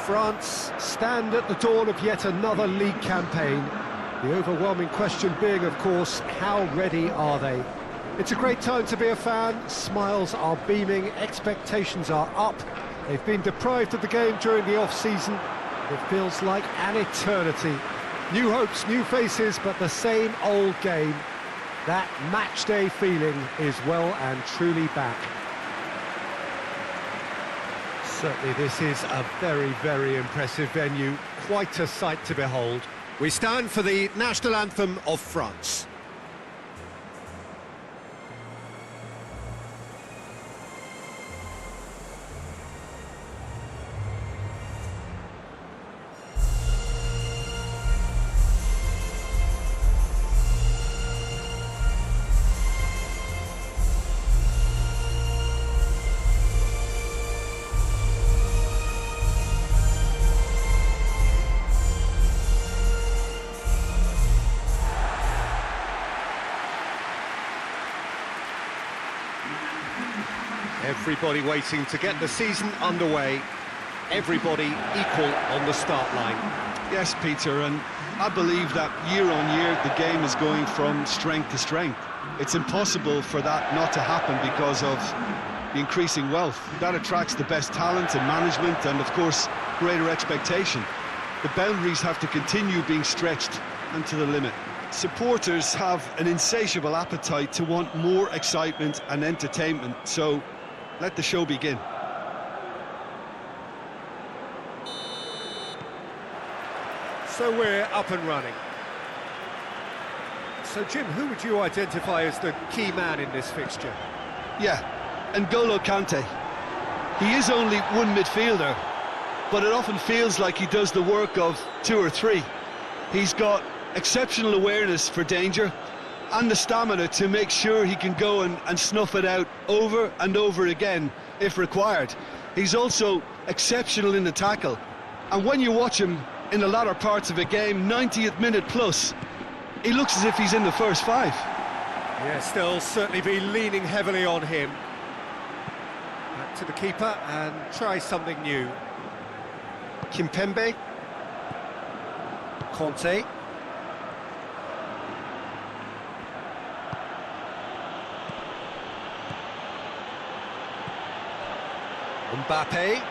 France stand at the dawn of yet another league campaign. The overwhelming question being, of course, how ready are they? It's a great time to be a fan. Smiles are beaming, expectations are up. They've been deprived of the game during the off-season. It feels like an eternity. New hopes, new faces, but the same old game. That match day feeling is well and truly back. Certainly this is a very, very impressive venue. Quite a sight to behold. We stand for the national anthem of France. Everybody waiting to get the season underway. Everybody equal on the start line. Yes, Peter, and I believe that year on year the game is going from strength to strength. It's impossible for that not to happen because of the increasing wealth. That attracts the best talent and management and, of course, greater expectation. The boundaries have to continue being stretched and to the limit. Supporters have an insatiable appetite to want more excitement and entertainment, so let the show begin. So we're up and running. So Jim, who would you identify as the key man in this fixture? Yeah, N'Golo Kante. He is only one midfielder, but it often feels like he does the work of two or three. He's got exceptional awareness for danger and the stamina to make sure he can go and snuff it out over and over again if required. He's also exceptional in the tackle, and when you watch him in the latter parts of a game, 90th minute plus, he looks as if he's in the first five. Yes, they'll certainly be leaning heavily on him. Back to the keeper and try something new. Kimpembe. Conte. Mbappe.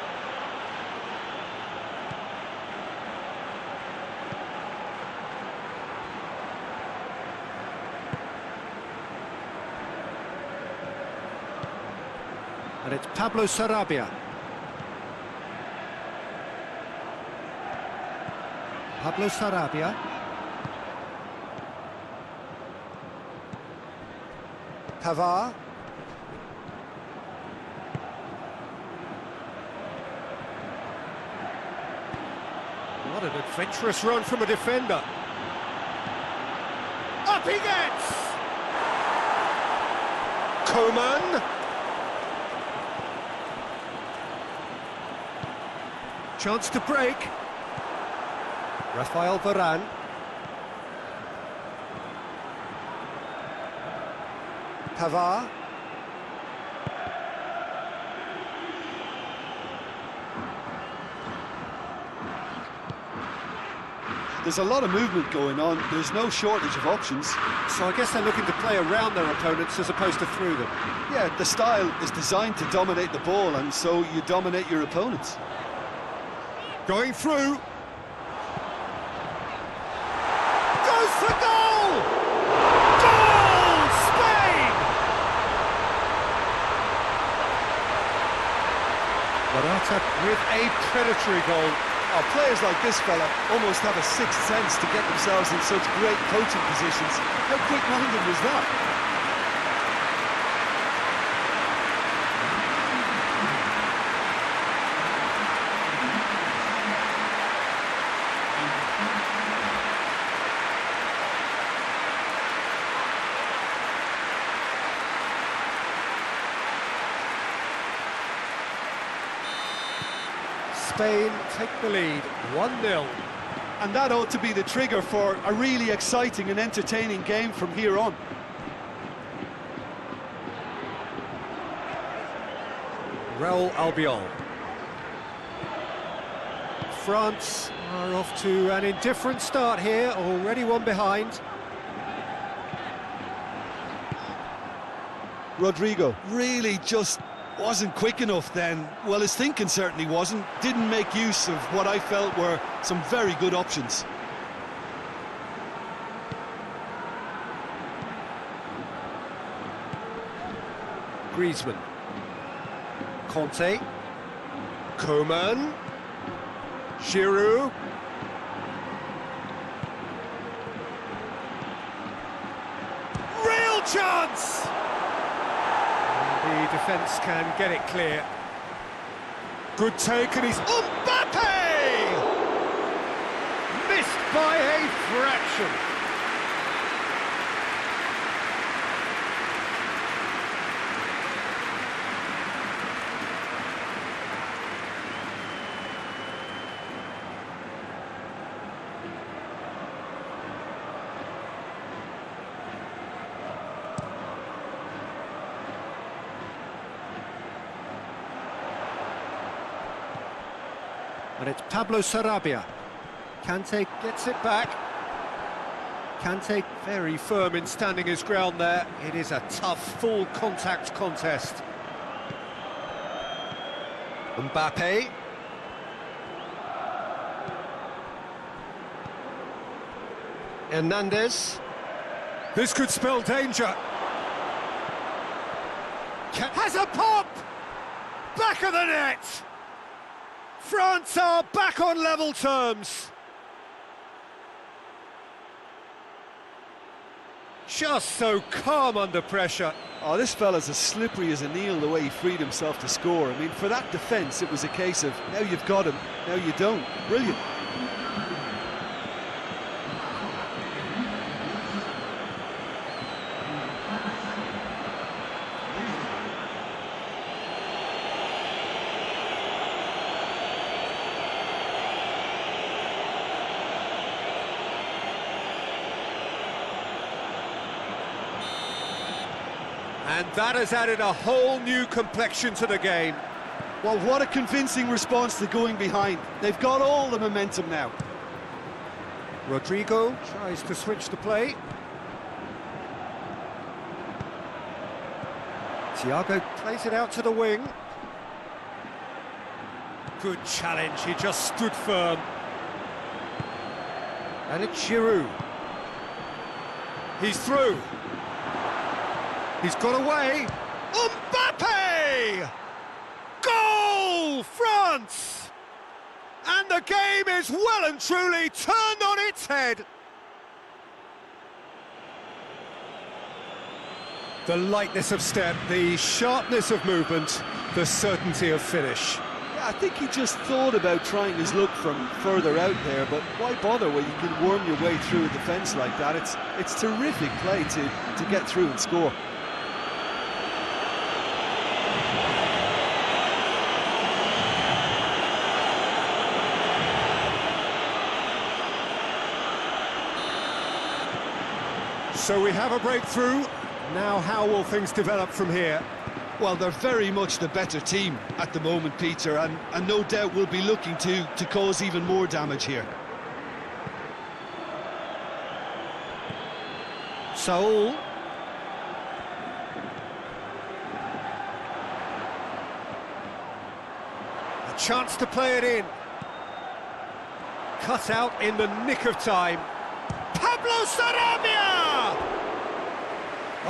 And it's Pablo Sarabia. Pablo Sarabia. Pavard. What an adventurous run from a defender. Up he gets! Coman. Chance to break. Rafael Varane. Pavard. There's a lot of movement going on. There's no shortage of options. So I guess they're looking to play around their opponents as opposed to through them. Yeah, the style is designed to dominate the ball, and so you dominate your opponents. Going through. Goes for goal! Goal! Spain! Morata with a predatory goal. Oh, players like this fella almost have a sixth sense to get themselves in such great coaching positions. How quick-minded was that? Spain take the lead, 1-0. And that ought to be the trigger for a really exciting and entertaining game from here on. Raul Albiol. France are off to an indifferent start here, already one behind. Rodrigo really just wasn't quick enough then. Well, his thinking certainly wasn't. Didn't make use of what I felt were some very good options. Griezmann. Conte. Coman. Giroud. Real chance! The defence can get it clear. Good take, and he's Mbappe! Missed by a fraction. And it's Pablo Sarabia. Kante gets it back. Kante very firm in standing his ground there. It is a tough, full contact contest. Mbappe. Hernandez. This could spell danger. Has a pop! Back of the net! France are back on level terms. Just so calm under pressure. Oh, this fella's as slippery as an eel the way he freed himself to score. I mean, for that defence, it was a case of, now you've got him, now you don't. Brilliant. And that has added a whole new complexion to the game. Well, what a convincing response to going behind. They've got all the momentum now. Rodrigo tries to switch the play. Thiago plays it out to the wing. Good challenge, he just stood firm. And it's Giroud. He's through. He's got away. Mbappe! Goal, France! And the game is well and truly turned on its head. The lightness of step, the sharpness of movement, the certainty of finish. Yeah, I think he just thought about trying his luck from further out there, but why bother when you can worm your way through a defence like that? It's terrific play to get through and score. So we have a breakthrough. Now how will things develop from here? Well, they're very much the better team at the moment, Peter, and no doubt will be looking to cause even more damage here. Saul. A chance to play it in. Cut out in the nick of time. Pablo Sarabia!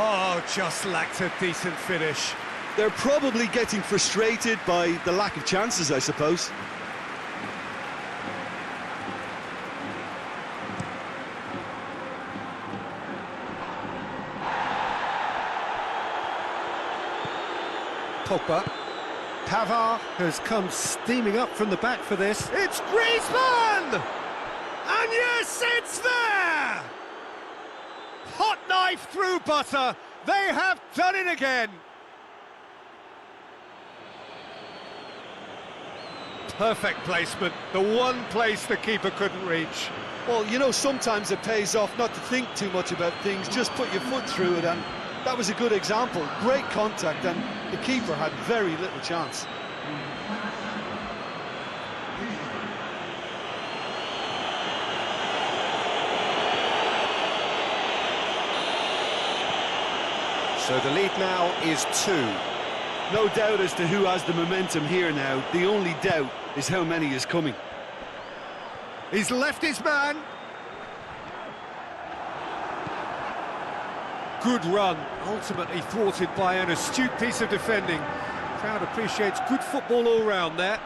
Oh, just lacked a decent finish. They're probably getting frustrated by the lack of chances, I suppose. Pogba. Pavard has come steaming up from the back for this. It's Griezmann! And yes, it's there! Hot knife through butter. They have done it again. Perfect placement. The one place the keeper couldn't reach. Well, you know, sometimes it pays off not to think too much about things, just put your foot through it, and that was a good example. Great contact, and the keeper had very little chance. So the lead now is 2. No doubt as to who has the momentum here now. The only doubt is how many is coming. He's left his man. Good run, ultimately thwarted by an astute piece of defending. Crowd appreciates good football all round there.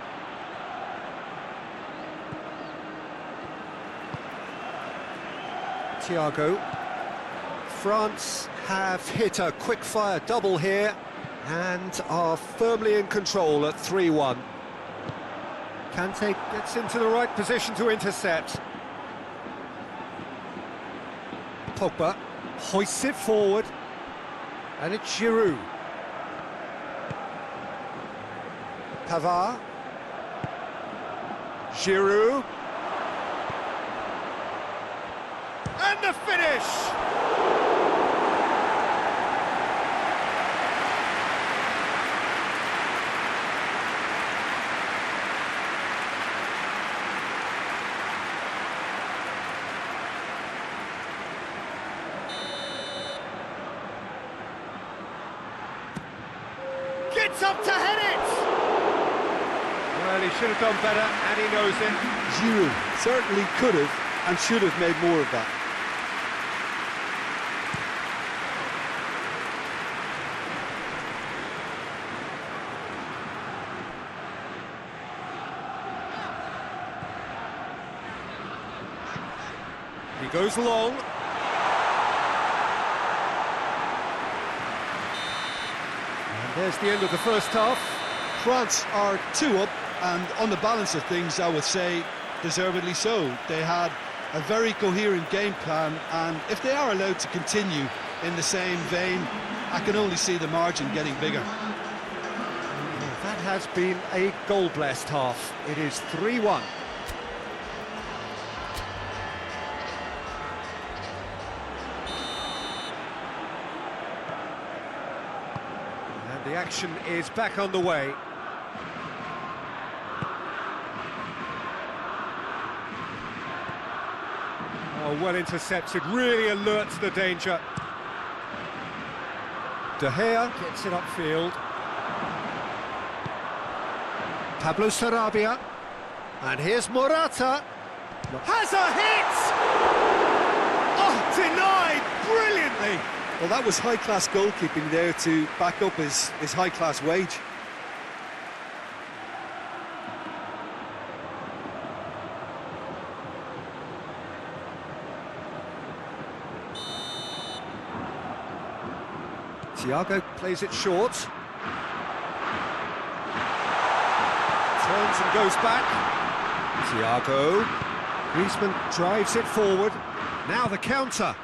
Thiago. France have hit a quick-fire double here and are firmly in control at 3-1. Kante gets into the right position to intercept. Pogba hoists it forward, and it's Giroud. Pavard. Giroud. And the finish! Gets up to head it! Well, he should have done better, and he knows it. Giroud certainly could have and should have made more of that. He goes long. And there's the end of the first half. France are 2 up, and on the balance of things, I would say deservedly so. They had a very coherent game plan, and if they are allowed to continue in the same vein, I can only see the margin getting bigger. That has been a goal-blessed half. It is 3-1. And the action is back on the way. Oh, well intercepted, really alerts the danger. De Gea gets it upfield. Pablo Sarabia. And here's Morata. Has a hit! Oh, denied brilliantly! Well, that was high-class goalkeeping there to back up his high-class wage. Thiago plays it short. Turns and goes back. Thiago. Griezmann drives it forward. Now the counter.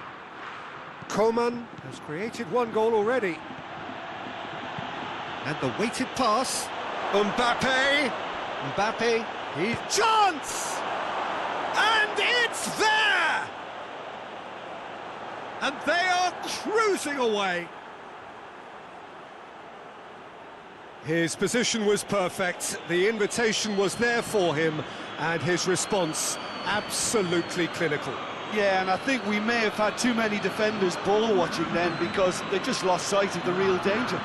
Coman has created one goal already. And the weighted pass. Mbappe. Mbappe. He's chance! And it's there! And they are cruising away. His position was perfect, the invitation was there for him, and his response absolutely clinical. Yeah, and I think we may have had too many defenders ball watching then, because they just lost sight of the real danger.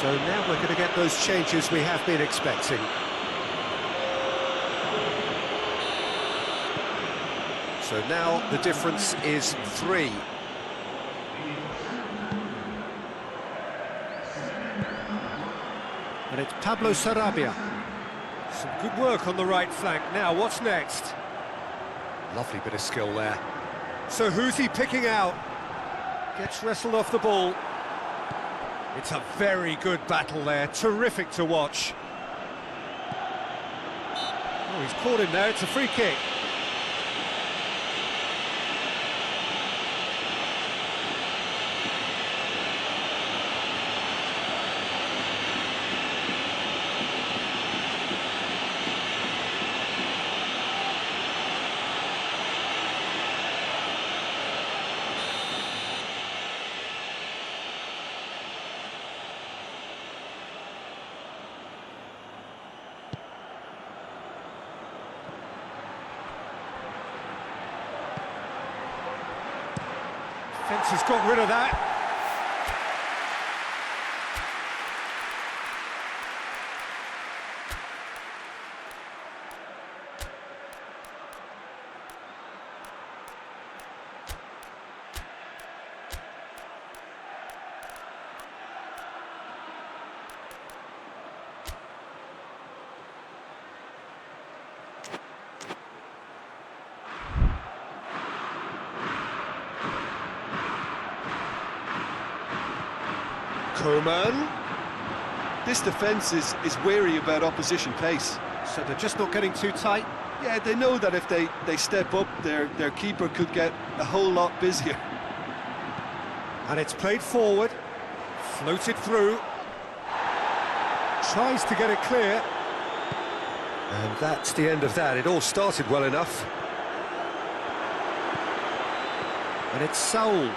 So now we're going to get those changes we have been expecting. So now the difference is 3. And it's Pablo Sarabia. Some good work on the right flank. Now, what's next? Lovely bit of skill there. So who's he picking out? Gets wrestled off the ball. It's a very good battle there. Terrific to watch. Oh, he's caught him there. It's a free kick. defence has got rid of that. Coman. This defence is wary about opposition pace. So they're just not getting too tight. Yeah, they know that if they step up, their keeper could get a whole lot busier. And it's played forward, floated through, tries to get it clear. And that's the end of that. It all started well enough. And it's Saul.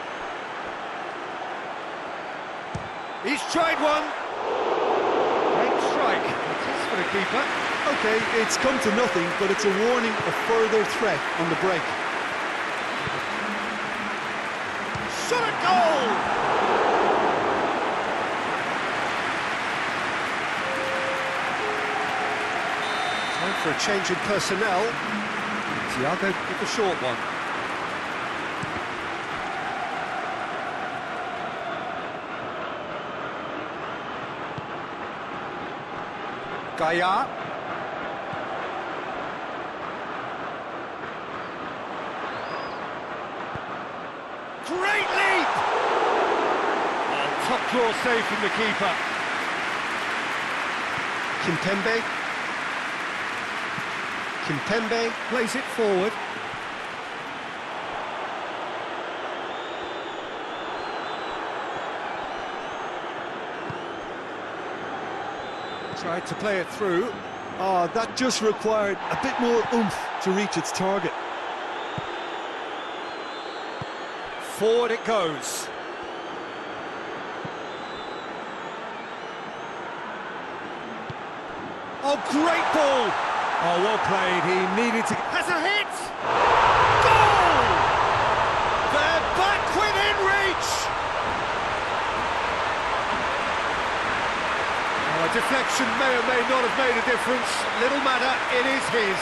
He's tried one. Great strike. It is for the keeper. Okay, it's come to nothing, but it's a warning of further threat on the break. Shot at goal! Time for a change in personnel. Thiago with the short one. Gaia. Great leap! Oh, top draw save from the keeper. Kimpembe plays it forward. Tried to play it through. Oh, that just required a bit more oomph to reach its target. Forward it goes. Oh, great ball! Oh, well played. He needed to... Has a hit! Goal! They're back within reach! Oh, a deflection may or may not have made a difference. Little matter, it is his.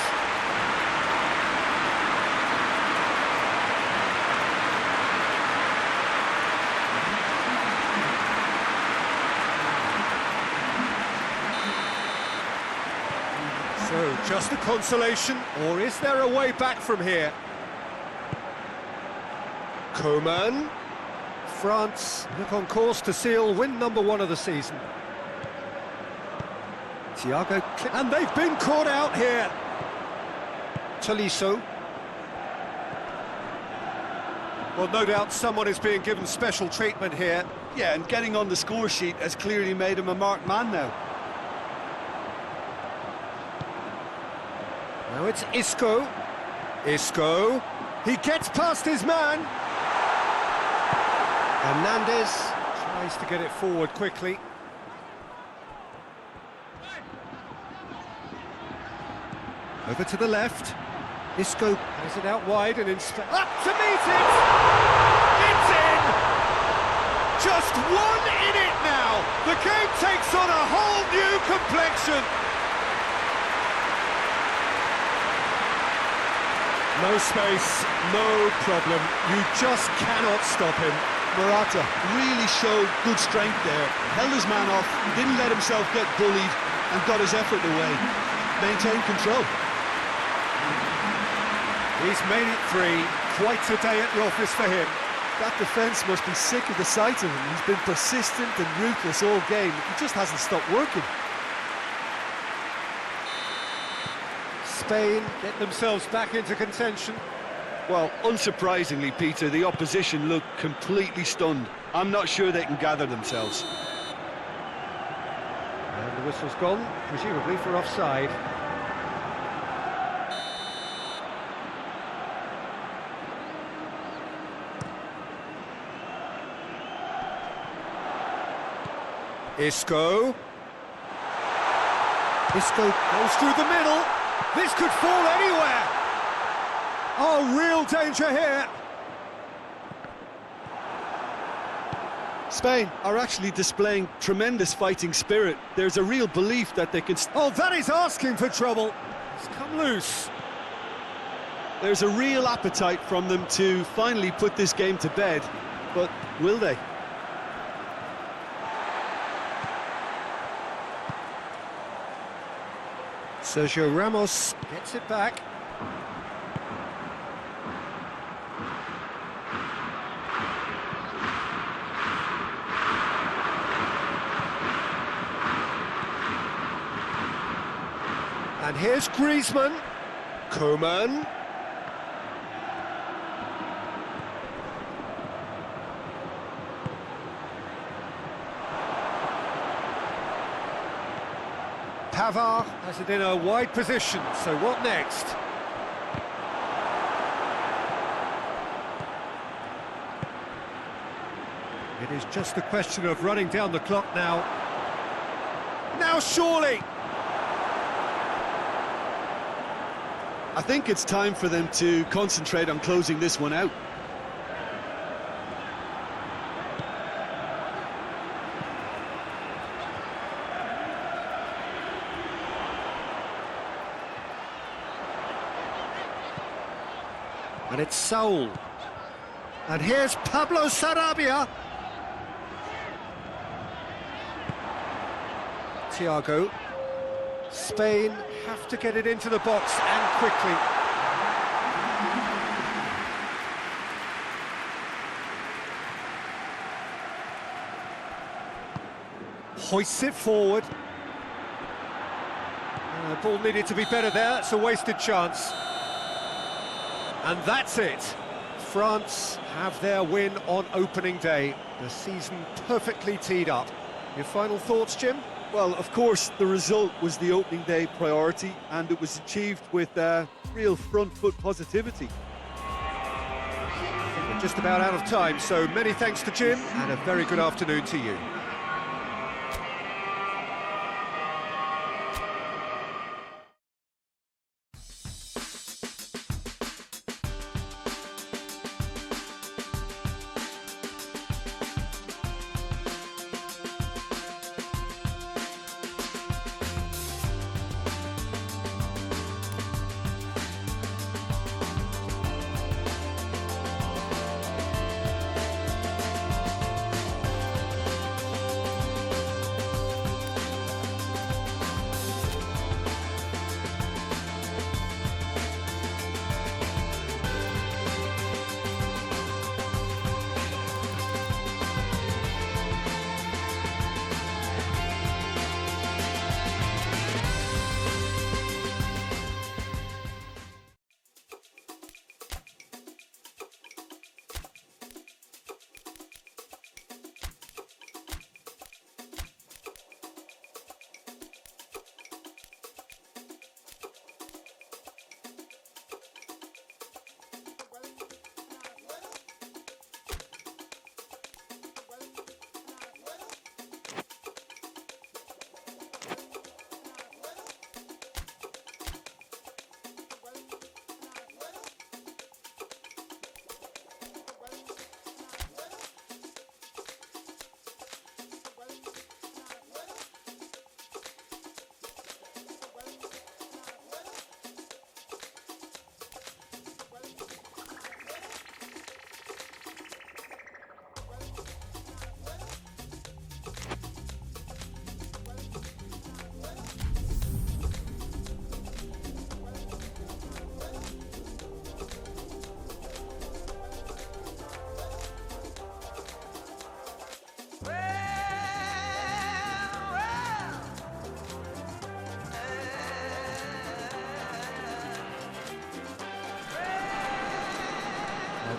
So, just a consolation, or is there a way back from here? Coman. France look on course to seal win number 1 of the season. Thiago, and they've been caught out here. Tolisso. Well, no doubt someone is being given special treatment here. Yeah, and getting on the score sheet has clearly made him a marked man now. Now it's Isco. Isco. He gets past his man. Hernandez tries to get it forward quickly. Over to the left. Isco has it out wide and up to meet it! It's in! Just one in it now! The game takes on a whole new complexion! No space, no problem. You just cannot stop him. Morata really showed good strength there. Held his man off, didn't let himself get bullied, and got his effort away. Maintained control. He's made it 3. Quite a day at the office for him. That defence must be sick of the sight of him. He's been persistent and ruthless all game. He just hasn't stopped working. Spain get themselves back into contention. Well, unsurprisingly, Peter, the opposition look completely stunned. I'm not sure they can gather themselves. And the whistle's gone, presumably for offside. Isco. Isco goes through the middle. This could fall anywhere. Oh, real danger here. Spain are actually displaying tremendous fighting spirit. There's a real belief that they can... Oh, that is asking for trouble. It's come loose. There's a real appetite from them to finally put this game to bed, but will they? Sergio Ramos gets it back. And here's Griezmann. Koeman. Pavard has it in a wide position, so what next? It is just a question of running down the clock now. Now surely! I think it's time for them to concentrate on closing this one out. And it's Saul. And here's Pablo Sarabia. Thiago. Spain have to get it into the box and quickly. Hoists it forward. The ball needed to be better there, it's a wasted chance. And that's it. France have their win on opening day. The season perfectly teed up. Your final thoughts, Jim? Well, of course, the result was the opening day priority, and it was achieved with real front foot positivity. I think we're just about out of time, so many thanks to Jim, and a very good afternoon to you.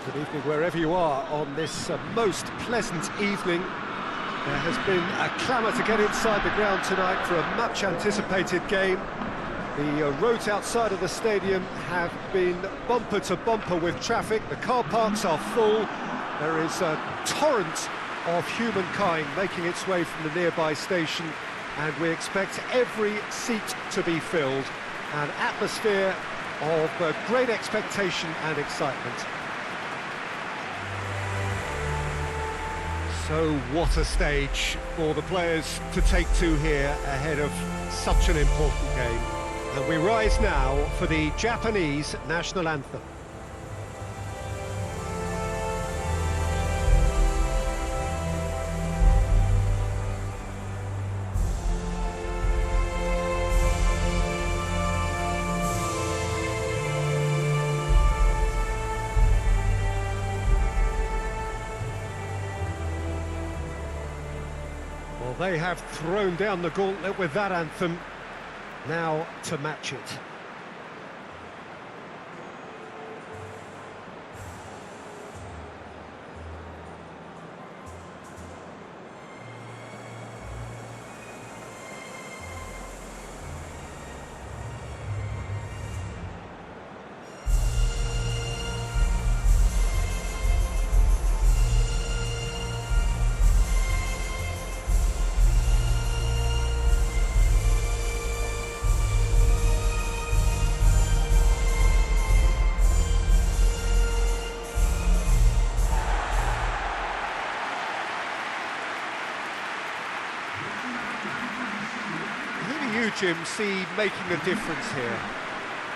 Good evening wherever you are on this most pleasant evening. There has been a clamour to get inside the ground tonight for a much anticipated game. The roads outside of the stadium have been bumper to bumper with traffic. The car parks are full. There is a torrent of humankind making its way from the nearby station, and we expect every seat to be filled. An atmosphere of great expectation and excitement. So what a stage for the players to take to here ahead of such an important game. And we rise now for the Japanese national anthem. They have thrown down the gauntlet with that anthem. Now to match it. Jim, see making a difference here?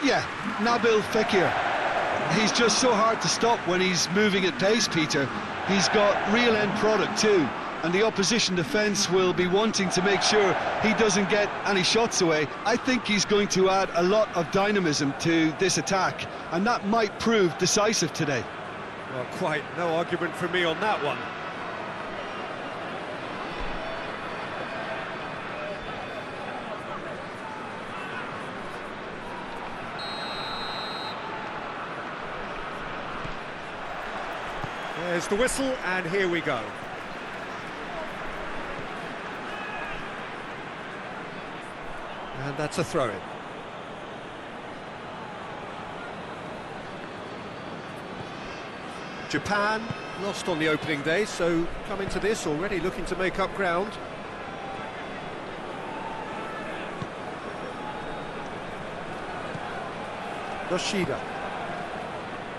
Yeah, Nabil Fekir. He's just so hard to stop when he's moving at pace, Peter. He's got real end product too, and the opposition defence will be wanting to make sure he doesn't get any shots away. I think he's going to add a lot of dynamism to this attack, and that might prove decisive today. Well, quite no argument from me on that one. There's the whistle, and here we go. And that's a throw-in. Japan lost on the opening day, so come into this already looking to make up ground. Yoshida.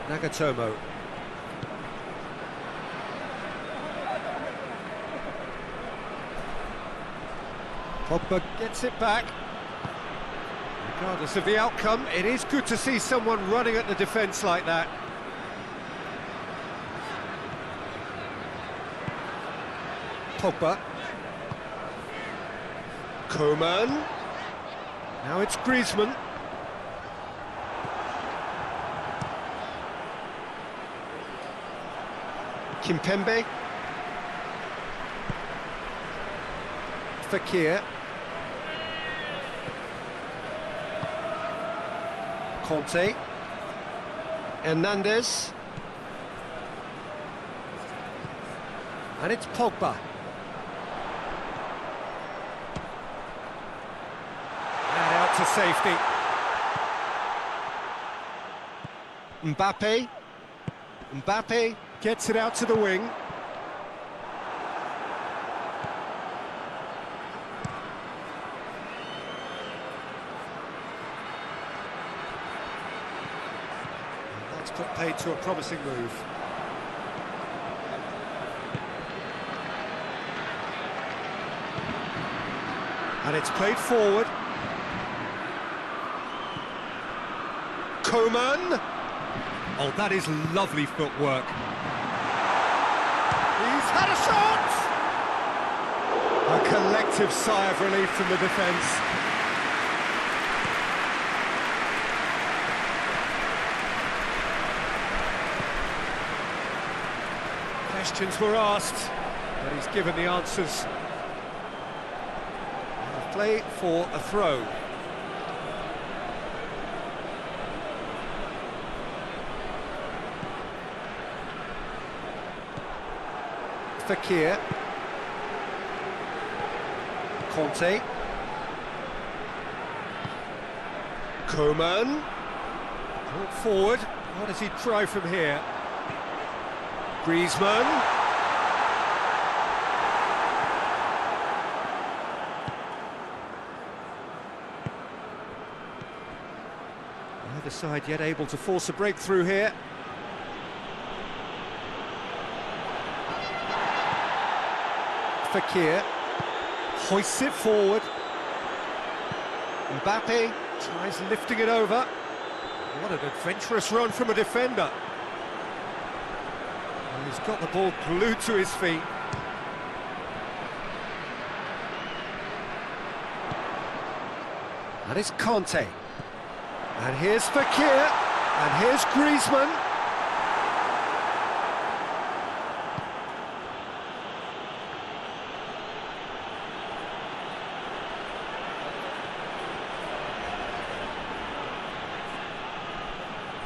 Nagatomo. Pogba gets it back. Regardless of the outcome, it is good to see someone running at the defence like that. Pogba. Coman. Now it's Griezmann. Kimpembe. Fekir. Conte. Hernandez. And it's Pogba. And out to safety. Mbappe. Mbappe gets it out to the wing. Put paid to a promising move. And it's played forward. Coman. Oh, that is lovely footwork. He's had a shot! A collective sigh of relief from the defence. Questions were asked, but he's given the answers. Play for a throw. Fekir. Conte. Coman. Brought forward. What does he try from here? Griezmann. Neither side yet able to force a breakthrough here. Fekir hoists it forward. Mbappe tries lifting it over. What an adventurous run from a defender. And he's got the ball glued to his feet. And it's Conte. And here's Fekir. And here's Griezmann.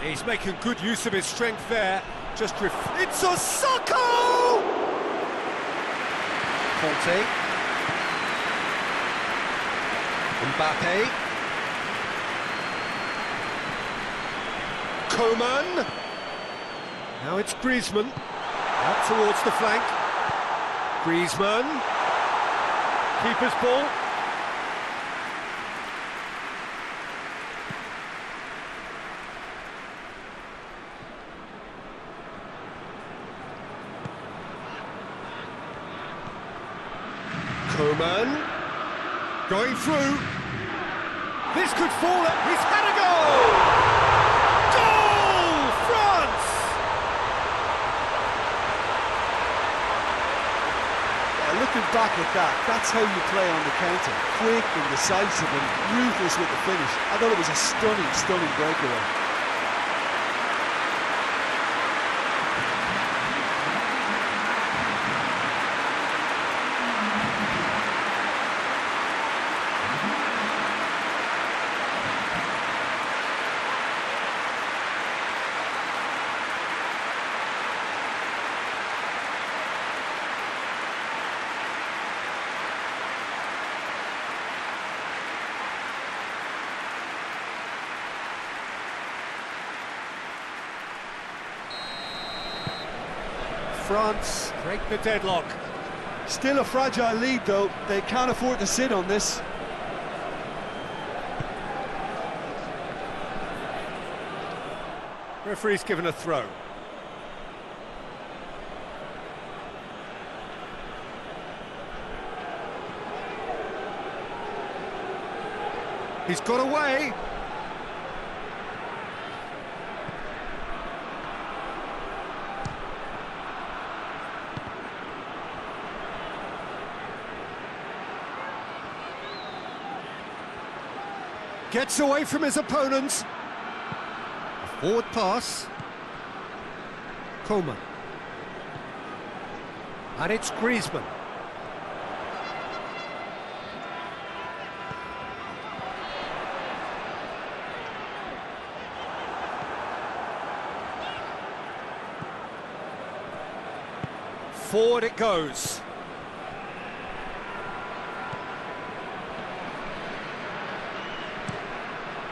He's making good use of his strength there. It's Osako! Conte. Mbappe. Coman. Now it's Griezmann. Out towards the flank. Griezmann. Keeper's ball. Coman going through. This could fall up. He's had a goal! Goal! France! Yeah, looking back at that, that's how you play on the counter. Quick and decisive and ruthless with the finish. I thought it was a stunning breakaway. France break the deadlock. Still a fragile lead though, they can't afford to sit on this. Referee's given a throw. He's got away. Gets away from his opponents. A forward pass. Coman. And it's Griezmann. Forward it goes.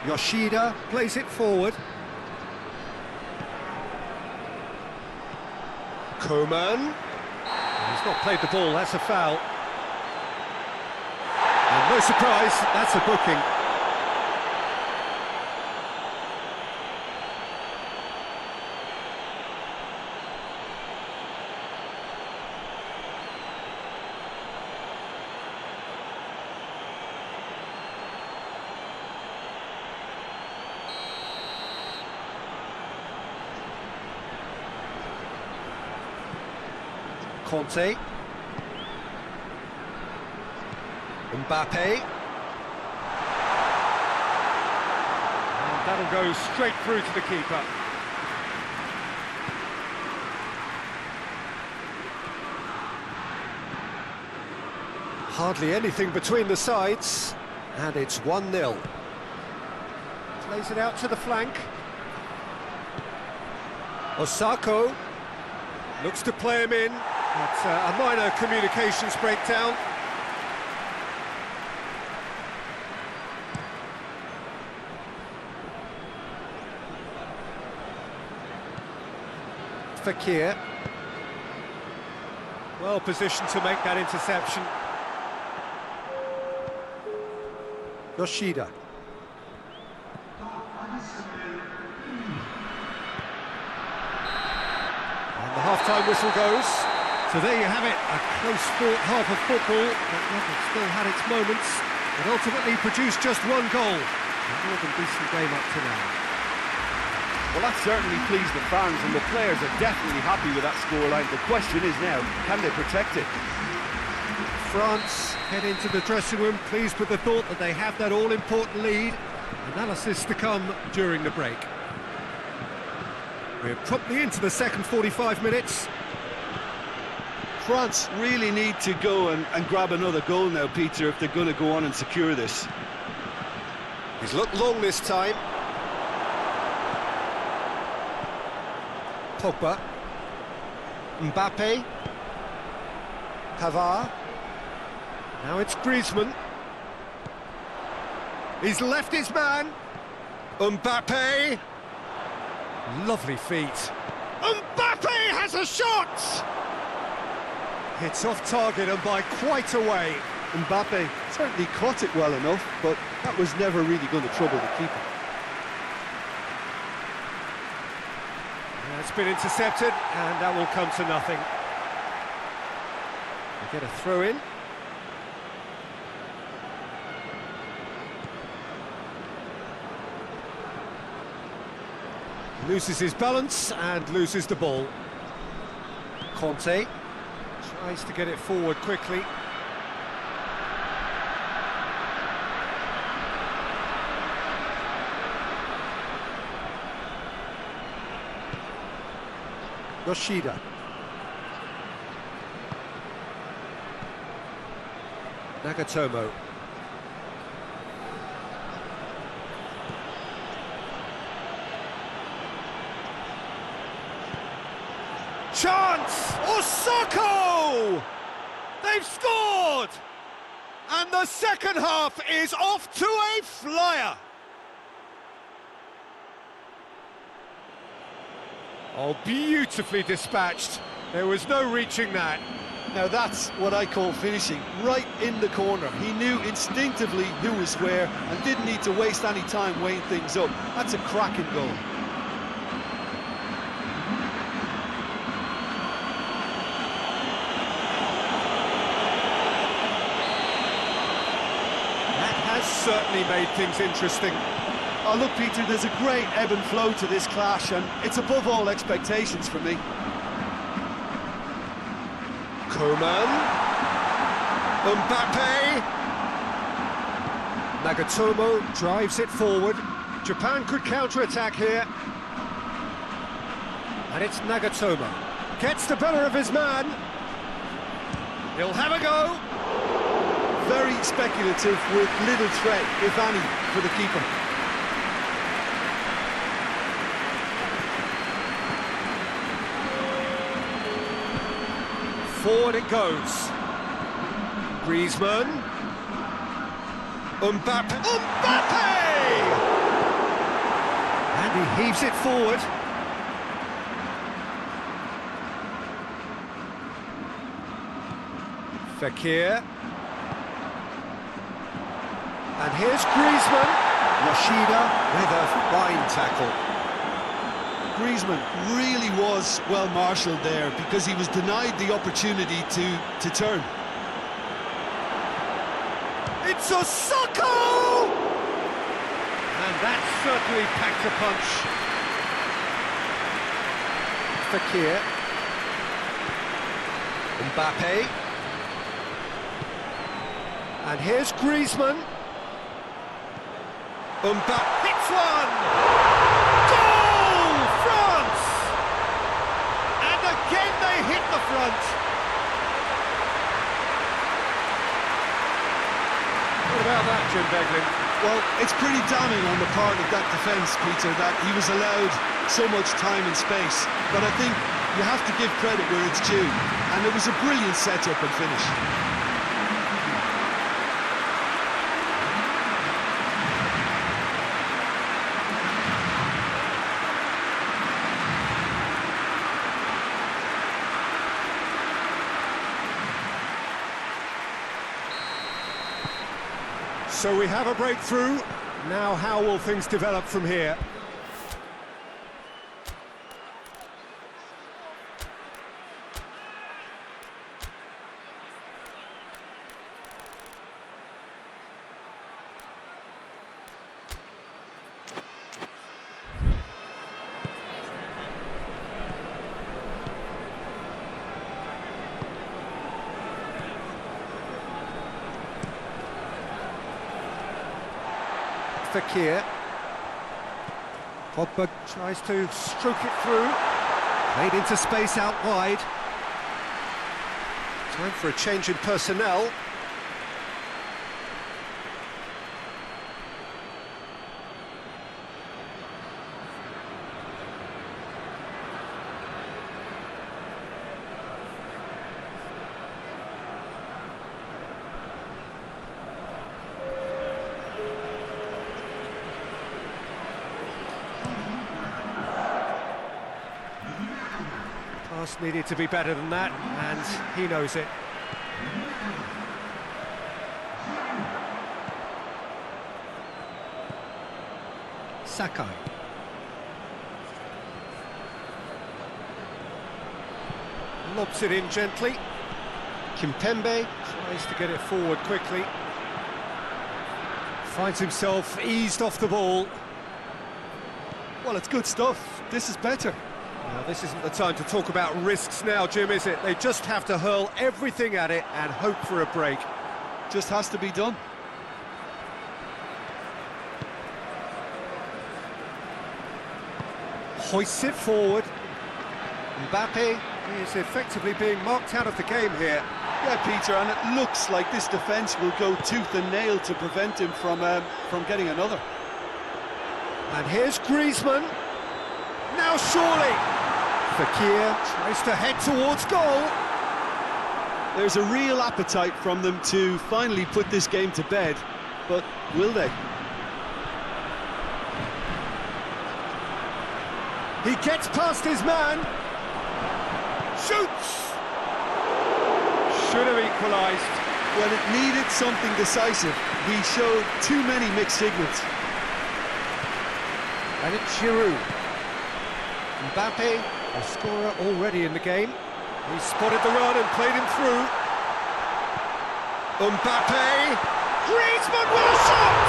Yoshida plays it forward. Coman. He's not played the ball, that's a foul. And no surprise, that's a booking. Conte. Mbappe. And that'll go straight through to the keeper. Hardly anything between the sides, and it's 1-0. Plays it out to the flank. Osako looks to play him in. That's a minor communications breakdown. Fekir. Well positioned to make that interception. Yoshida. And the half-time whistle goes. So there you have it, a close-fought half of football that still had its moments, but ultimately produced just one goal. A more than decent game up to now. Well, that certainly pleased the fans, and the players are definitely happy with that scoreline. The question is now, can they protect it? France head into the dressing room pleased with the thought that they have that all-important lead. Analysis to come during the break. We're promptly into the second 45 minutes. France really need to go and grab another goal now, Peter, if they're going to go on and secure this. He's looked long this time. Pogba. Mbappe. Pavard. Now it's Griezmann. He's left his man. Mbappe. Lovely feet. Mbappe has a shot! It's off target and by quite a way. Mbappe certainly caught it well enough, but that was never really going to trouble the keeper. It's been intercepted, and that will come to nothing. They get a throw in. Loses his balance and loses the ball. Conte tries to get it forward quickly. Yoshida. Nagatomo. Chance! Osako! They've scored! And the second half is off to a flyer! Oh, beautifully dispatched. There was no reaching that. Now that's what I call finishing, right in the corner. He knew instinctively who was where and didn't need to waste any time weighing things up. That's a cracking goal. Certainly made things interesting. Oh, look, Peter, there's a great ebb and flow to this clash, and it's above all expectations for me. Coman. Mbappe. Nagatomo drives it forward. Japan could counter-attack here. And it's Nagatomo. Gets the better of his man. He'll have a go. Very speculative with little threat, if any, for the keeper. Forward it goes. Griezmann. Mbappe. Mbappe! And he heaves it forward. Fekir. And here's Griezmann. Yoshida with a fine tackle. Griezmann really was well marshalled there because he was denied the opportunity to turn. It's Osako! And that certainly packed a punch. Fekir. Mbappe. And here's Griezmann. Mbappe hits one! Goal! France! And again they hit the front. What about that, Jim Beglin? Well, it's pretty damning on the part of that defence, Peter, that he was allowed so much time and space. But I think you have to give credit where it's due. And it was a brilliant setup and finish. So we have a breakthrough. Now how will things develop from here? Fekir. Pogba tries to stroke it through. Played into space out wide. Time for a change in personnel. Pass needed to be better than that, and he knows it. Sakai. Lobs it in gently. Kimpembe tries to get it forward quickly. Finds himself eased off the ball. Well, it's good stuff. This is better. Now, this isn't the time to talk about risks now, Jim, is it? They just have to hurl everything at it and hope for a break. Just has to be done. Hoists it forward. Mbappe is effectively being marked out of the game here. Yeah, Peter, and it looks like this defence will go tooth and nail to prevent him from getting another. And here's Griezmann. Now surely! Fekir tries to head towards goal. There's a real appetite from them to finally put this game to bed, but will they? He gets past his man. Shoots! Should have equalised. When it needed something decisive, he showed too many mixed signals. And it's Giroud. Mbappe, a scorer already in the game. He spotted the run and played him through. Mbappe! Griezmann with a shot!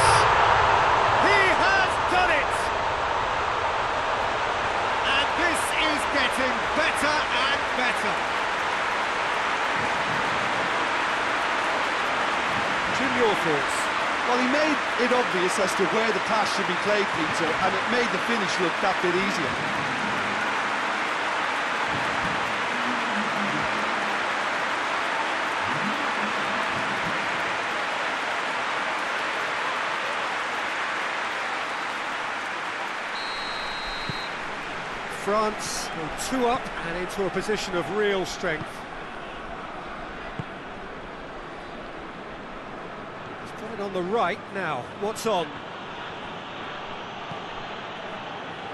He has done it! And this is getting better and better. Jim, your thoughts? Well, he made it obvious as to where the pass should be played, Peter, and it made the finish look that bit easier. France go 2 up and into a position of real strength. He's got it on the right now. What's on?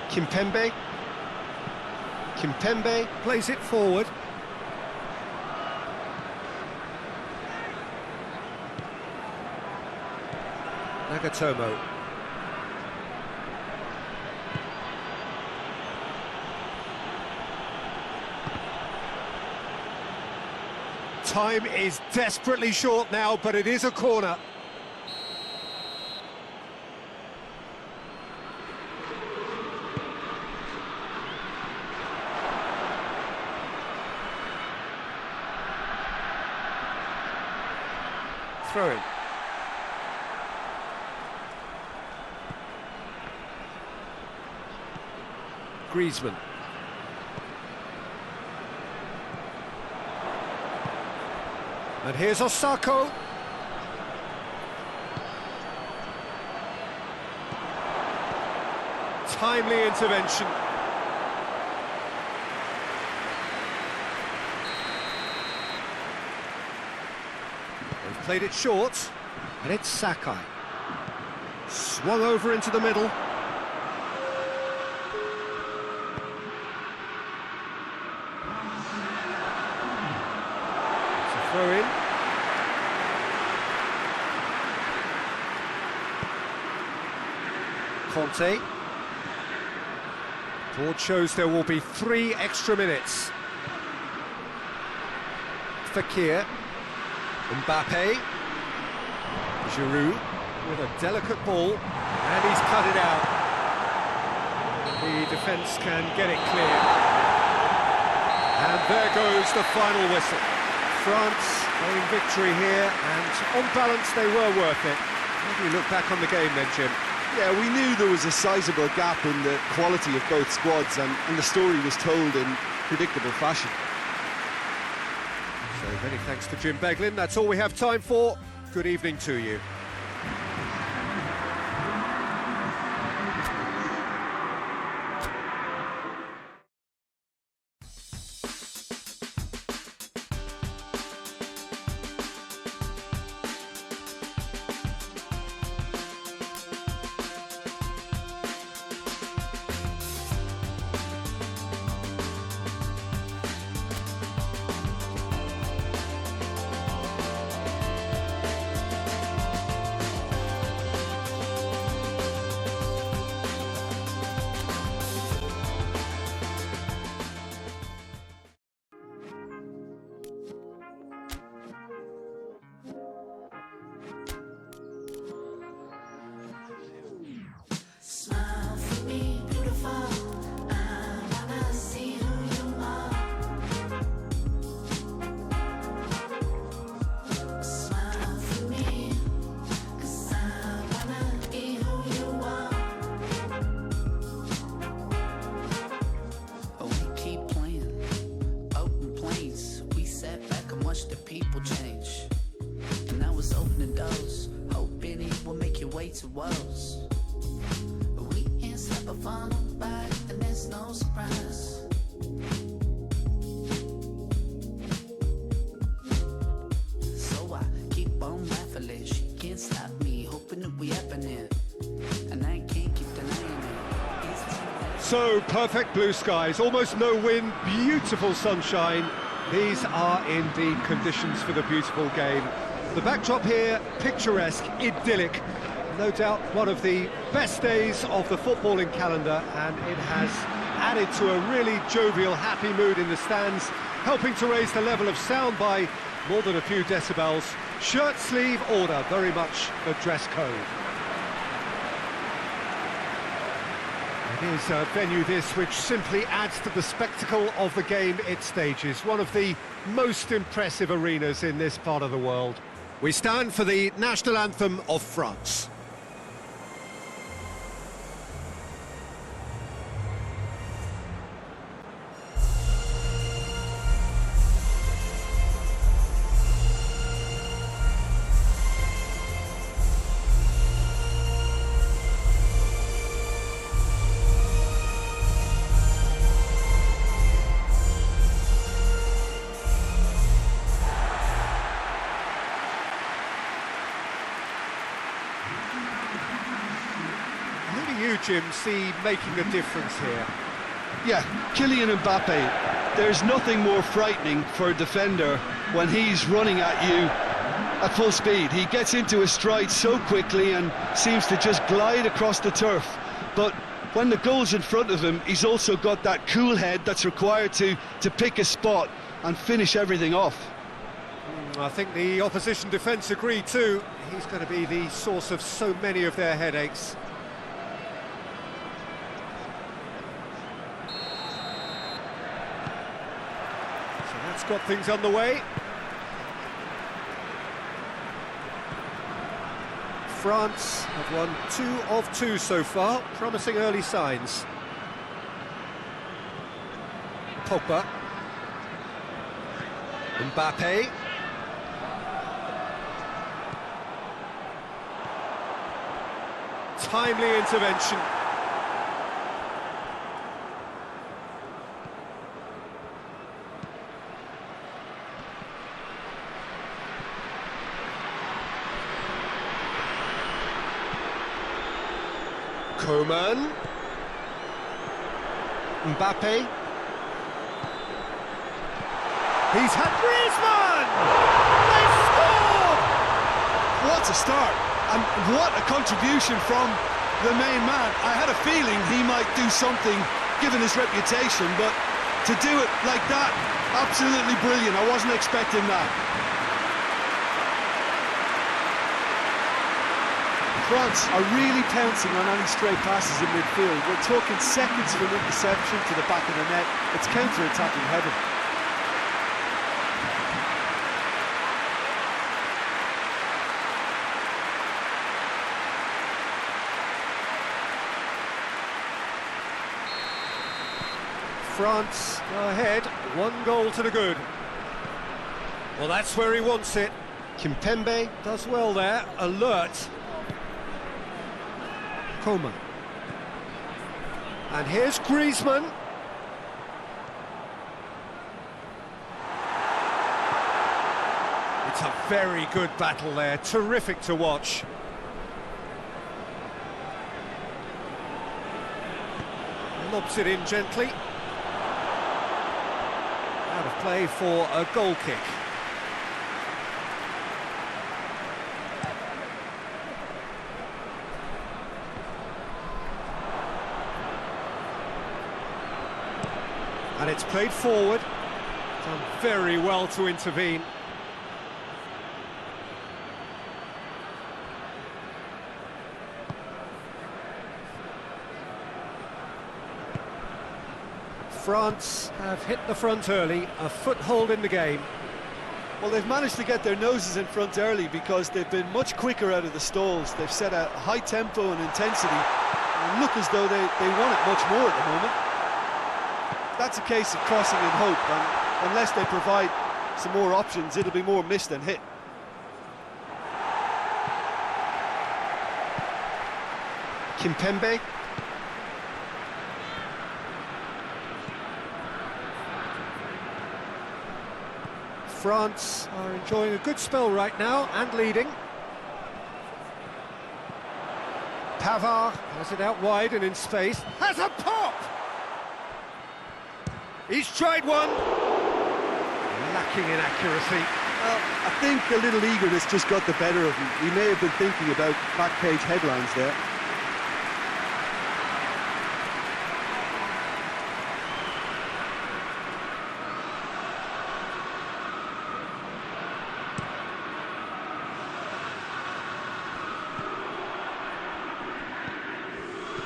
Kimpembe. Kimpembe plays it forward. Nagatomo. Time is desperately short now, but it is a corner. Throw in. Griezmann. And here's Osako. Timely intervention. They've played it short, and it's Sakai. Swung over into the middle. Throw in. Conte. Board shows there will be 3 extra minutes. Fekir. Mbappe. Giroud with a delicate ball, and he's cut it out. The defence can get it clear. And there goes the final whistle. France going victory here, and on balance they were worth it. How do you look back on the game then, Jim? Yeah, we knew there was a sizable gap in the quality of both squads, and the story was told in predictable fashion. So many thanks to Jim Beglin. That's all we have time for. Good evening to you. So, perfect blue skies, almost no wind, beautiful sunshine. These are indeed conditions for the beautiful game. The backdrop here, picturesque, idyllic. No doubt one of the best days of the footballing calendar, and it has added to a really jovial, happy mood in the stands, helping to raise the level of sound by more than a few decibels. Shirt sleeve order, very much the dress code. It is a venue this which simply adds to the spectacle of the game it stages. One of the most impressive arenas in this part of the world. We stand for the national anthem of France. Jim, see making a difference here? Yeah, Kylian Mbappe, there's nothing more frightening for a defender when he's running at you at full speed. He gets into his stride so quickly and seems to just glide across the turf. But when the goal's in front of him, he's also got that cool head that's required to pick a spot and finish everything off. I think the opposition defence agree too. He's going to be the source of so many of their headaches. Got things underway. France have won 2 of 2 so far, promising early signs. Pogba. Mbappe. Timely intervention. Coman. Mbappe. He's had Griezmann! They've scored! What a start, and what a contribution from the main man. I had a feeling he might do something given his reputation, but to do it like that, absolutely brilliant. I wasn't expecting that. France are really pouncing on any stray passes in midfield. We're talking seconds from interception to the back of the net. It's counter-attacking heaven. France go ahead, 1 goal to the good. Well, that's where he wants it. Kimpembe does well there, alert. Coman. And here's Griezmann. It's a very good battle there, terrific to watch. Lobs it in gently. Out of play for a goal kick. And it's played forward. Done very well to intervene. France have hit the front early, a foothold in the game. Well, they've managed to get their noses in front early because they've been much quicker out of the stalls. They've set a high tempo and intensity and look as though they want it much more at the moment. That's a case of crossing in hope, and unless they provide some more options, it'll be more miss than hit. Kimpembe. France are enjoying a good spell right now and leading. Pavard has it out wide and in space. Has a pop! He's tried one. Lacking in accuracy. Well, I think a little eagerness just got the better of him. He may have been thinking about back page headlines there.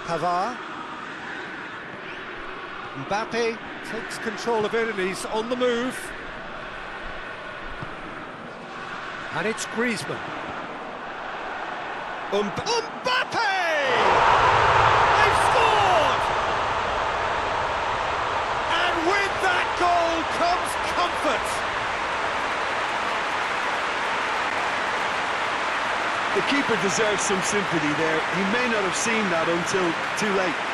Pavard. Mbappe takes control of it and he's on the move. And it's Griezmann. Mbappe! They've scored! And with that goal comes comfort. The keeper deserves some sympathy there. He may not have seen that until too late.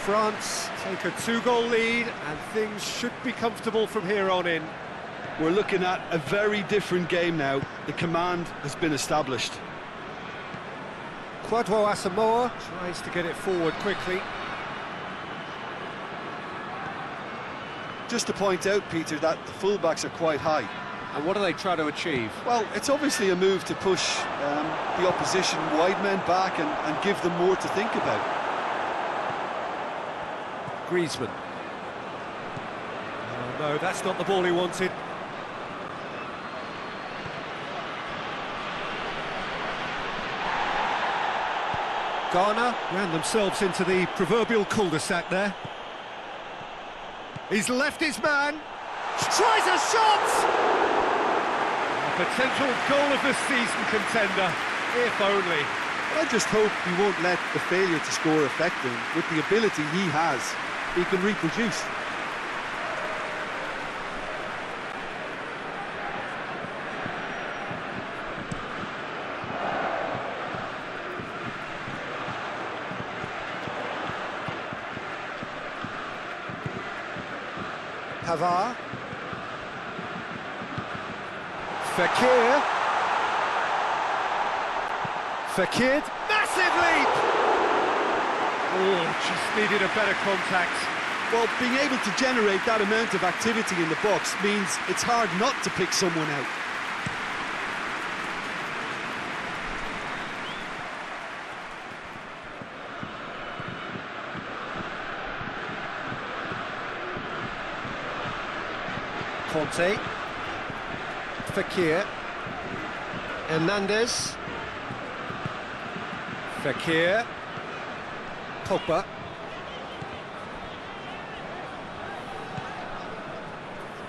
France take a 2-goal lead and things should be comfortable from here on in. We're looking at a very different game now. The command has been established. Kwadwo Asamoah tries to get it forward quickly. Just to point out, Peter, that the fullbacks are quite high. And what do they try to achieve? Well, it's obviously a move to push the opposition wide men back and give them more to think about. Griezmann. Oh, no, that's not the ball he wanted. Ghana ran themselves into the proverbial cul-de-sac there. He's left his man. Tries a shot! A potential goal of the season contender, if only. I just hope he won't let the failure to score affect him. With the ability he has, he can reproduce. Pavard. Fekir. Fekir. Massive leap! Oh, just needed a better contact. Well, being able to generate that amount of activity in the box means it's hard not to pick someone out. Conte. Fekir. Hernandez. Fekir. Pogba.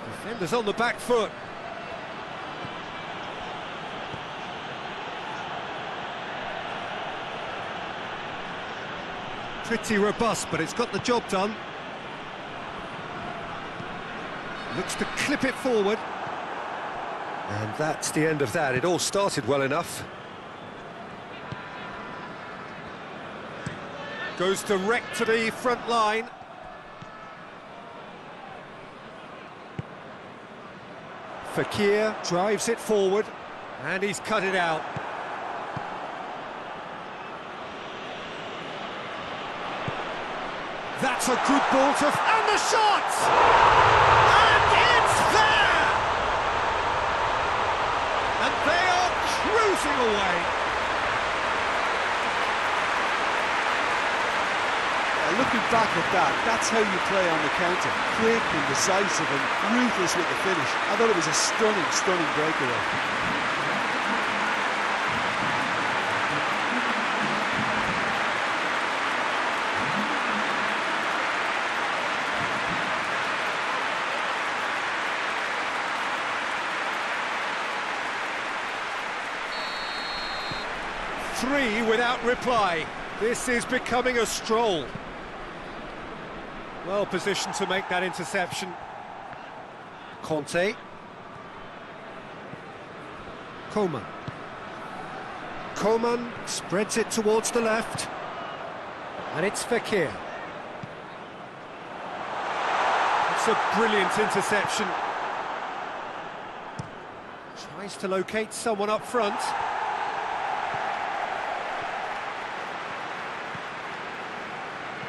Defenders on the back foot. Pretty robust, but it's got the job done. Looks to clip it forward. And that's the end of that. It all started well enough. Goes direct to the front line. Fekir drives it forward, and he's cut it out. That's a good ball to... and the shot! And it's there! And they are cruising away. Looking back at that, that's how you play on the counter. Quick and decisive and ruthless with the finish. I thought it was a stunning, stunning breakaway. Three without reply. This is becoming a stroll. Well positioned to make that interception. Conte. Coman. Coman spreads it towards the left. And it's Fekir. It's a brilliant interception. Tries to locate someone up front.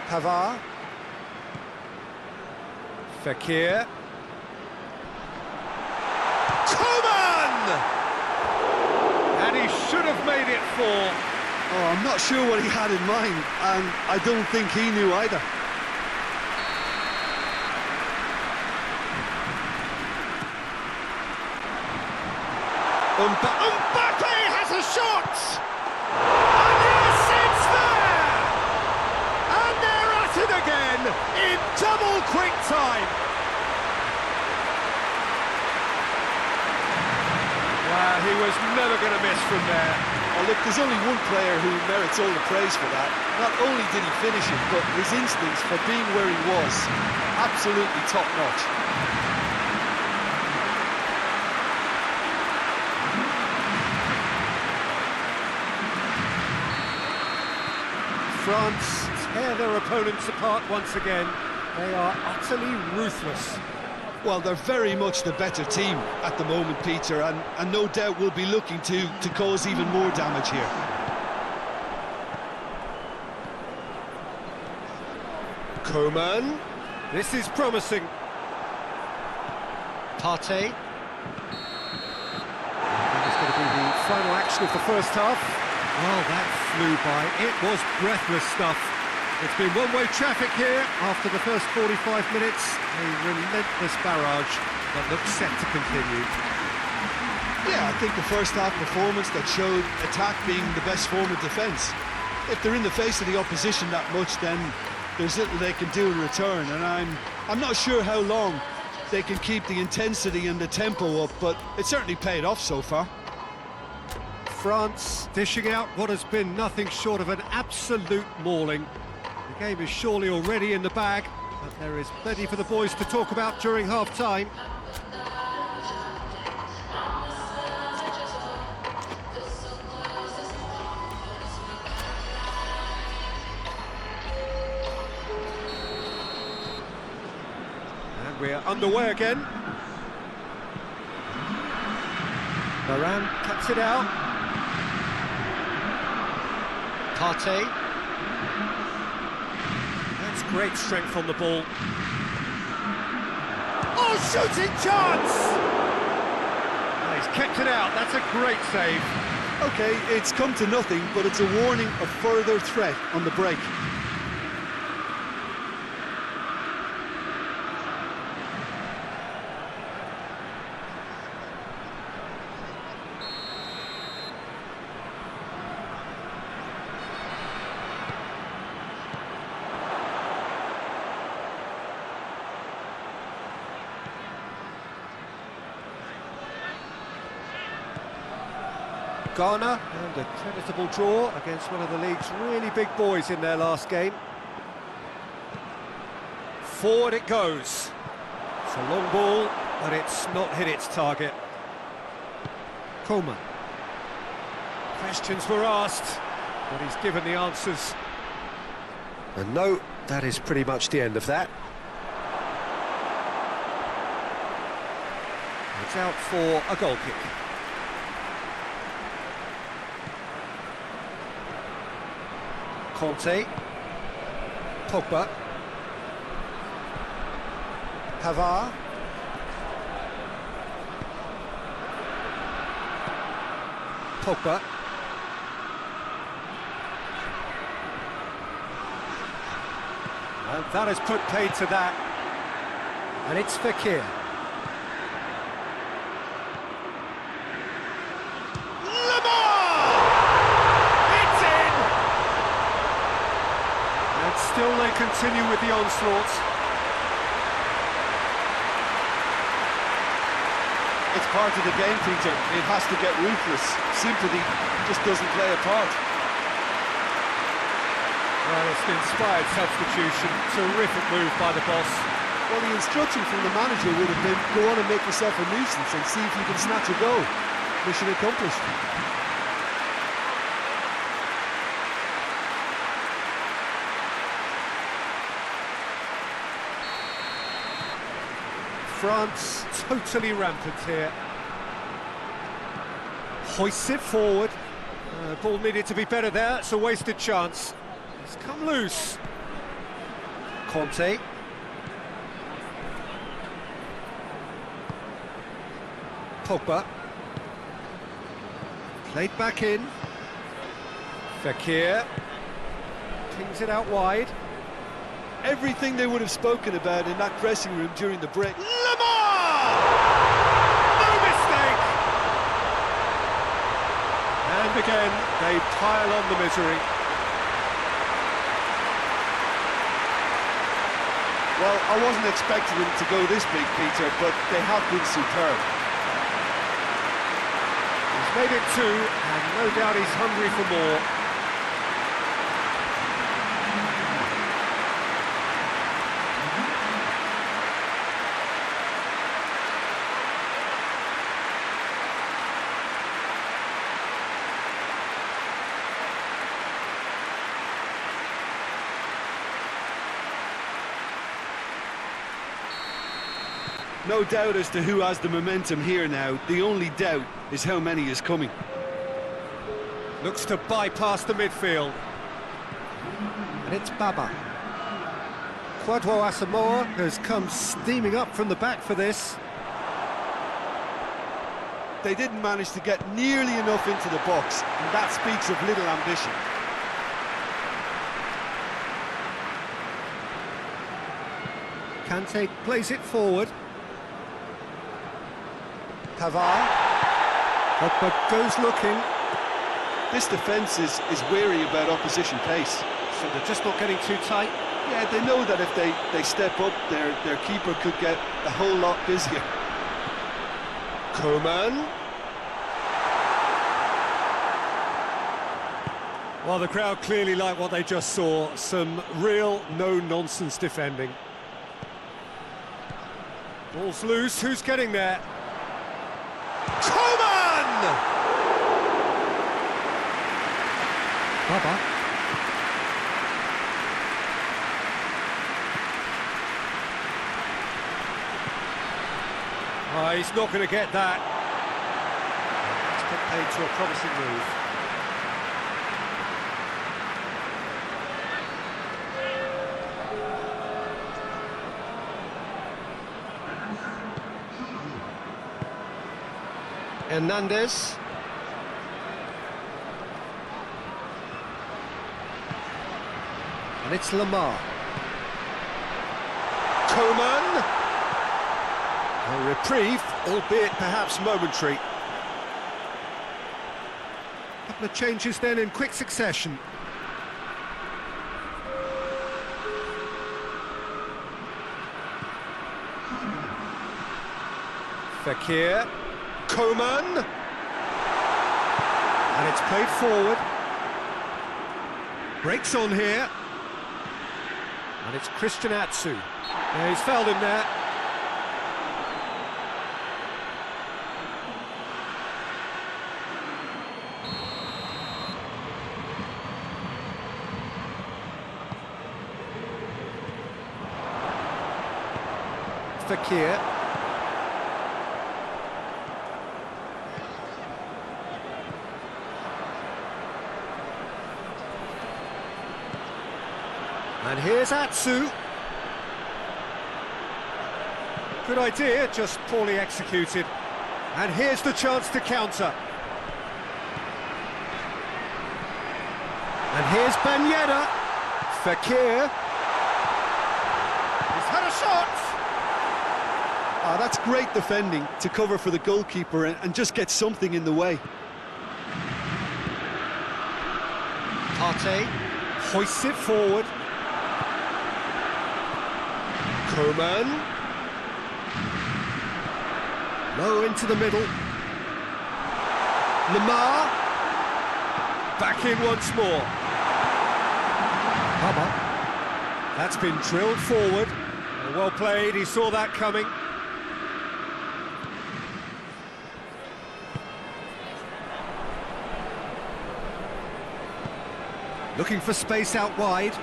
Pavard. Fekir. Coman! And he should have made it 4. Oh, I'm not sure what he had in mind, and I don't think he knew either. Mbappe has a shot! And yes, it's there! And they're at it again in double quick time. Wow, he was never going to miss from there. Oh, look, there's only one player who merits all the praise for that. Not only did he finish it, but his instincts for being where he was, absolutely top-notch. France tear their opponents apart once again. They are utterly ruthless. Well, they're very much the better team at the moment, Peter, and no doubt will be looking to cause even more damage here. Coman. This is promising. Partey. That is going to be the final action of the first half. Well, that flew by. It was breathless stuff. It's been one-way traffic here after the first 45 minutes. A relentless barrage that looks set to continue. Yeah, I think the first half performance that showed attack being the best form of defence. If they're in the face of the opposition that much, then there's little they can do in return, and I'm not sure how long they can keep the intensity and the tempo up, but it certainly paid off so far. France dishing out what has been nothing short of an absolute mauling. The game is surely already in the bag, but there is plenty for the boys to talk about during half-time. And we're underway again. Varane cuts it out. Partey. That's great strength on the ball. Oh, shooting chance! Oh, he's kept it out. That's a great save. OK, it's come to nothing, but it's a warning of further threat on the break. Ghana, and a creditable draw against one of the league's really big boys in their last game. Forward it goes. It's a long ball, but it's not hit its target. Coleman. Questions were asked, but he's given the answers. And no, that is pretty much the end of that. It's out for a goal kick. Conte. Pogba. Pavard. Pogba. And that has put paid to that. And it's Fekir. Still they continue with the onslaught. It's part of the game, Peter. It has to get ruthless. Sympathy just doesn't play a part. Well, it's an inspired substitution. Terrific move by the boss. Well, the instruction from the manager would have been, go on and make yourself a nuisance and see if you can snatch a goal. Mission accomplished. France totally rampant here. Hoists it forward. Ball needed to be better there. It's a wasted chance. It's come loose. Conte. Pogba. Played back in. Fekir. Pings it out wide. Everything they would have spoken about in that dressing room during the break. Lamar! No mistake! And again, they pile on the misery. Well, I wasn't expecting them to go this big, Peter, but they have been superb. He's made it two, and no doubt he's hungry for more. No doubt as to who has the momentum here now. The only doubt is how many is coming. Looks to bypass the midfield. And it's Baba. Kwadwo Asamoah has come steaming up from the back for this. They didn't manage to get nearly enough into the box, and that speaks of little ambition. Kante plays it forward. Pavard. Pogba goes looking. This defence is wary about opposition pace. So they're just not getting too tight. Yeah, they know that if they step up, their keeper could get a whole lot busier. Coleman. Well, the crowd clearly like what they just saw. Some real no-nonsense defending. Ball's loose. Who's getting there? Coleman! Baba. Oh, he's not going to get that. It's put paid to a promising move. Hernandez. And it's Lamar. Coleman. A reprieve, albeit perhaps momentary. A couple of changes then in quick succession. Fekir. Coleman. And it's played forward. Breaks on here. And it's Christian Atsu. Yeah, he's fouled him there. Fakir. And here's Atsu. Good idea, just poorly executed. And here's the chance to counter. And here's Banyeda. Fakir. He's had a shot. Oh, that's great defending to cover for the goalkeeper and just get something in the way. Partey hoists it forward. Coman. Low into the middle. Lamar. Back in once more. Baba. That's been drilled forward. Well played, he saw that coming. Looking for space out wide.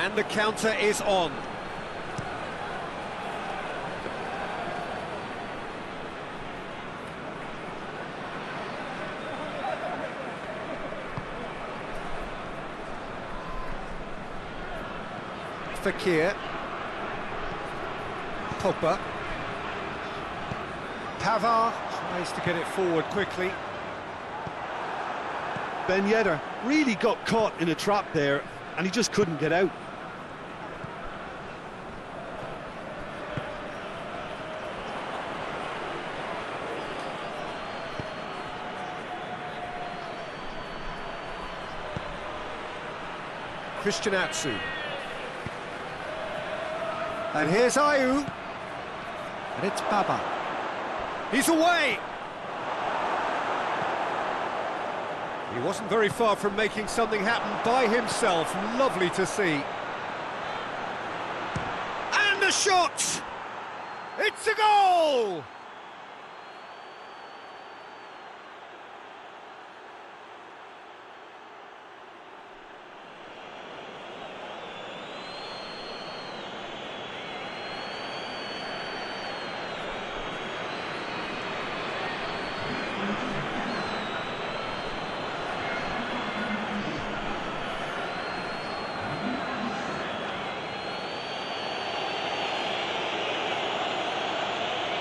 And the counter is on. Fakir. Pogba. Pavard tries to get it forward quickly. Banyeda really got caught in a trap there and he just couldn't get out. Christian Atsu. And here's Ayew. And it's Baba. He's away! He wasn't very far from making something happen by himself. Lovely to see. And the shot! It's a goal!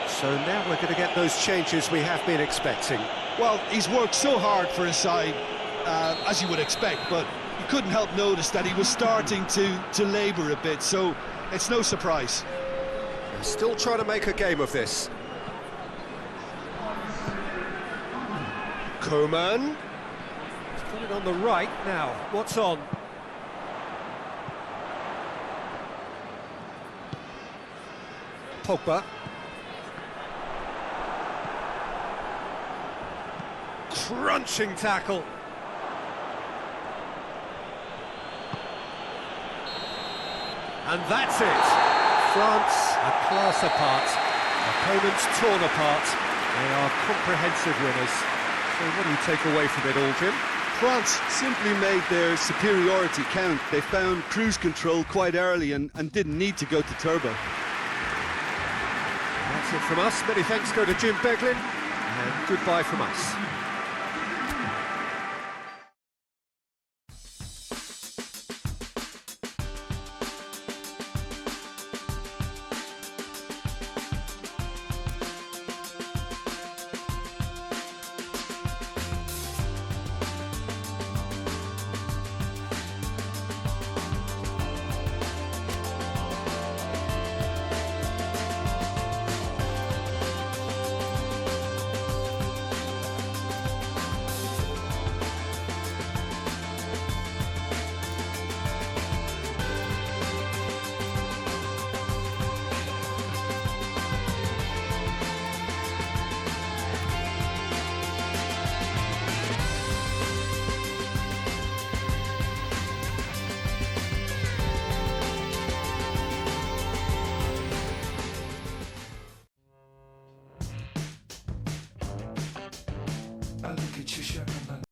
So now we're going to get those changes we have been expecting. Well, he's worked so hard for his side, as you would expect, but you couldn't help notice that he was starting to labour a bit, so it's no surprise. They're still trying to make a game of this. Coman. He's put it on the right now. What's on? Pogba. Crunching tackle. And that's it. France a class apart. Opponents torn apart. They are comprehensive winners. So what do you take away from it all, Jim? France simply made their superiority count. They found cruise control quite early and didn't need to go to turbo. That's it from us. Many thanks go to Jim Beglin. And goodbye from us. 去渲染了